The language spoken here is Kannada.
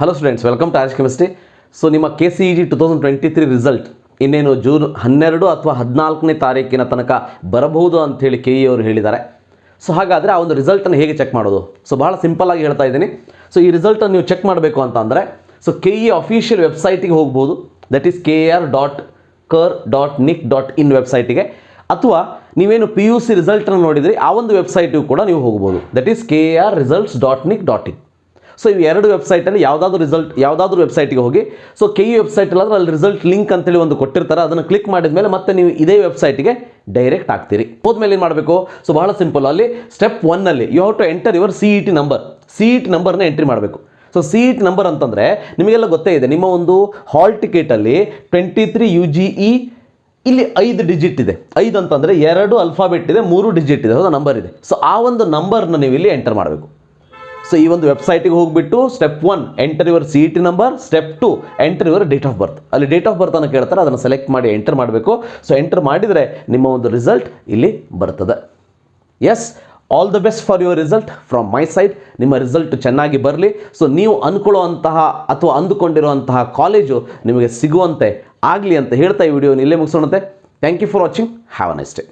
Hello students, welcome to arts chemistry. So ನಿಮ್ಮ KCET 2023 ರಿಸಲ್ಟ್ ಇನ್ನೇನು ಜೂನ್ 12 ಅಥವಾ 14ನೇ ತಾರೀಕಿನ ತನಕ ಬರಬಹುದು ಅಂಥೇಳಿ KE ಅವರು ಹೇಳಿದ್ದಾರೆ. ಸೊ ಹಾಗಾದರೆ ಆ ಒಂದು ರಿಸಲ್ಟನ್ನು ಹೇಗೆ ಚೆಕ್ ಮಾಡೋದು? ಸೊ ಬಹಳ ಸಿಂಪಲ್ ಆಗಿ ಹೇಳ್ತಾ ಇದ್ದೀನಿ. ಸೊ ಈ ರಿಸಲ್ಟನ್ನು ನೀವು ಚೆಕ್ ಮಾಡಬೇಕು ಅಂತ ಅಂದರೆ ಸೊ KE ಅಫಿಷಿಯಲ್ ವೆಬ್ಸೈಟಿಗೆ ಹೋಗ್ಬೋದು, ದಟ್ ಈಸ್ kar.nic.in ವೆಬ್ಸೈಟಿಗೆ, ಅಥವಾ ನೀವೇನು PUC ರಿಸಲ್ಟನ್ನು ನೋಡಿದ್ರಿ ಆ ಒಂದು ವೆಬ್ಸೈಟಿಗೂ ಕೂಡ ನೀವು ಹೋಗ್ಬೋದು, ದಟ್ ಈಸ್ kar.results.nic.in. ಸೊ ಈ ಎರಡು ವೆಬ್ಸೈಟಲ್ಲಿ ಯಾವುದಾದ್ರೂ ವೆಬ್ಸೈಟಿಗೆ ಹೋಗಿ, ಸೊ KE ವೆಬ್ಸೈಟ್ ಅಲ್ಲಾದ್ರೆ ಅಲ್ಲಿ ರಿಸಲ್ಟ್ ಲಿಂಕ್ ಅಂತೇಳಿ ಒಂದು ಕೊಟ್ಟಿರ್ತಾರೆ, ಅದನ್ನು ಕ್ಲಿಕ್ ಮಾಡಿದ ಮೇಲೆ ಮತ್ತೆ ನೀವು ಇದೇ ವೆಬ್ಸೈಟಿಗೆ ಡೈರೆಕ್ಟ್ ಆಗ್ತೀರಿ. ಹೋದ್ಮೇಲೆ ಏನು ಮಾಡಬೇಕು? ಸೊ ಬಹಳ ಸಿಂಪಲ್, ಅಲ್ಲಿ ಸ್ಟೆಪ್ 1ನಲ್ಲಿ you have to enter your CET ನಂಬರ್ನ ಎಂಟ್ರಿ ಮಾಡಬೇಕು. ಸೊ CET ನಂಬರ್ ಅಂತಂದರೆ ನಿಮಗೆಲ್ಲ ಗೊತ್ತೇ ಇದೆ, ನಿಮ್ಮ ಒಂದು ಹಾಲ್ ಟಿಕೆಟಲ್ಲಿ 23 UGE ಇಲ್ಲಿ 5 ಡಿಜಿಟ್ ಇದೆ. 5 ಅಂತಂದರೆ 2 ಅಲ್ಫಾಬೆಟ್ ಇದೆ, 3 ಡಿಜಿಟ್ ಇದೆ, ಹೌದಾ, ನಂಬರ್ ಇದೆ. ಸೊ ಆ ಒಂದು ನಂಬರ್ನ ನೀವು ಇಲ್ಲಿ ಎಂಟರ್ ಮಾಡಬೇಕು. ಸೊ ಈ ಒಂದು ವೆಬ್ಸೈಟಿಗೆ ಹೋಗಿಬಿಟ್ಟು step 1 enter your CET number, step 2 enter your date of birth. ಅಲ್ಲಿ ಡೇಟ್ ಆಫ್ ಬರ್ತ್ ಅನ್ನು ಕೇಳ್ತಾರೆ, ಅದನ್ನು ಸೆಲೆಕ್ಟ್ ಮಾಡಿ ಎಂಟರ್ ಮಾಡಬೇಕು. ಸೊ ಎಂಟರ್ ಮಾಡಿದರೆ ನಿಮ್ಮ ಒಂದು ರಿಸಲ್ಟ್ ಇಲ್ಲಿ ಬರ್ತದೆ. Yes, all the best for your result from my side. ನಿಮ್ಮ ರಿಸಲ್ಟ್ ಚೆನ್ನಾಗಿ ಬರಲಿ. ಸೊ ನೀವು ಅಂದ್ಕೊಳ್ಳುವಂತಹ ಅಥವಾ ಅಂದುಕೊಂಡಿರುವಂತಹ ಕಾಲೇಜು ನಿಮಗೆ ಸಿಗುವಂತೆ ಆಗಲಿ ಅಂತ ಹೇಳ್ತಾ ಈ ವಿಡಿಯೋನ ಇಲ್ಲೇ ಮುಗಿಸೋಣಂತೆ. Thank you for watching. Have a nice day.